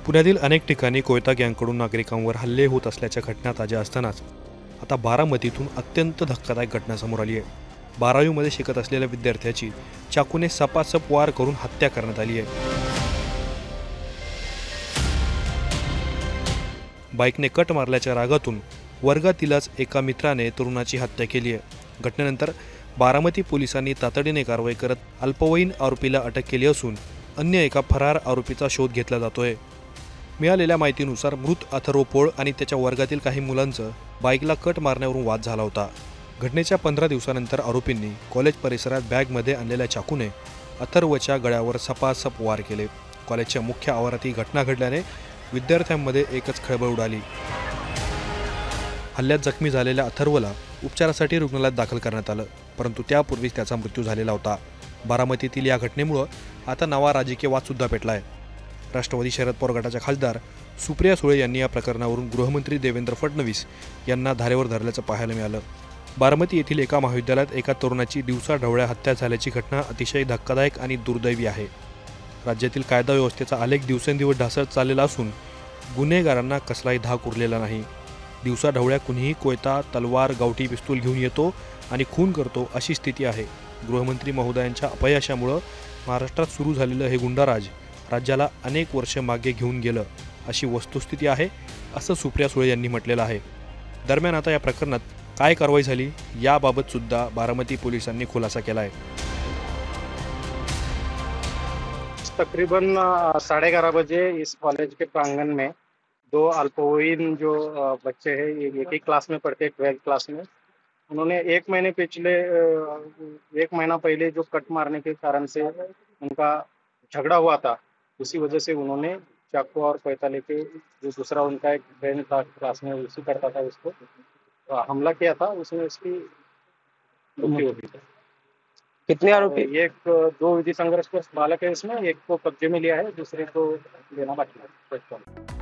पुण्यातील अनेक ठिकाणी कोयता गँगकडून नागरिकांवर हल्ले होत असल्याच्या घटना ताज्या असतानाच आता बारामतीतून अत्यंत धक्कादायक घटना समोर आली आहे. 12वीमध्ये शिकत असलेल्या विद्यार्थ्याची चाकूने सपासप वार करून हत्या करण्यात आली आहे. बाईकने कट मारल्याच्या रागातून वर्गातीलच एका मित्राने तरुणाची हत्या केली आहे. घटनेनंतर बारामती पोलिसांनी तातडीने कारवाई करत अल्पवयीन आरोपीला अटक केली असून अन्य एका फरार आरोपीचा शोध घेतला जातोय. मिळालेल्या माहितीनुसार मृत अथर्व पोळ आणि त्याच्या वर्गातील काही मुलांचं बाईकला कट मारण्यावरून वाद झाला होता. घटनेच्या 15 दिवसानंतर आरोपींनी कॉलेज परिसरात बॅगमध्ये आणलेल्या चाकूने अथर्वच्या गळ्यावर सपासप वार केले. कॉलेजच्या मुख्य आवारात ही घटना घडल्याने विद्यार्थ्यांमध्ये एकच खळबळ उडाली. हल्ल्यात जखमी झालेल्या अथर्वला उपचारासाठी रुग्णालयात दाखल करण्यात आलं, परंतु त्यापूर्वीच त्याचा मृत्यू झालेला होता. बारामतीतील या घटनेमुळे आता नवा राजकीय वाद सुद्धा पेटला आहे. राष्ट्रवादी शरद पवार गटाच्या खासदार सुप्रिया सुळे यांनी या प्रकरणावरून गृहमंत्री देवेंद्र फडणवीस यांना धारेवर धरल्याचं पाहायला मिळालं. बारामती येथील एका महाविद्यालयात एका तरुणाची दिवसाढवळ्या हत्या झाल्याची घटना अतिशय धक्कादायक आणि दुर्दैवी आहे. राज्यातील कायदा व्यवस्थेचा आलेख दिवसेंदिवस ढासळत चाललेला असून गुन्हेगारांना कसलाही धाक उरलेला नाही. दिवसाढवळ्या कुणीही कोयता, तलवार, गावठी पिस्तूल घेऊन येतो आणि खून करतो अशी स्थिती आहे. गृहमंत्री महोदयांच्या अपयशामुळं महाराष्ट्रात सुरू झालेलं हे गुंडाराज राज्याला अनेक वर्ष मागे घेऊन गेलं अशी वस्तुस्थिती आहे, असं सुप्रिया सुळे यांनी म्हटलेलं आहे. दरम्यान आता या प्रकरणात काय कारवाई झाली याबाबत सुद्धा बारामती पोलिसांनी खुलासा केला आहे. तकरीबन 11:30 बजे इस कॉलेज के प्रांगण में दो अल्पवयीन जो बच्चे हैं, ये एक ही क्लास में पढ़ते हैं, 12th क्लास में. उन्होंने एक महीना पहले जो कट मारने के कारण से उनका झगड़ा हुआ था, उसी वजह से उन्होंने चाकू और कोयता लेके जो दूसरा उनका एक फ्रेंड था क्लास में, उसी करता था, उसको हमला किया था. उसमें उसकी मृत्यु हो गई थी. कितने आरोपी? एक 2 विधि संघर्ष बालक है इसमें, एक को कब्जे में लिया है, दूसरे को लेना बाकी है.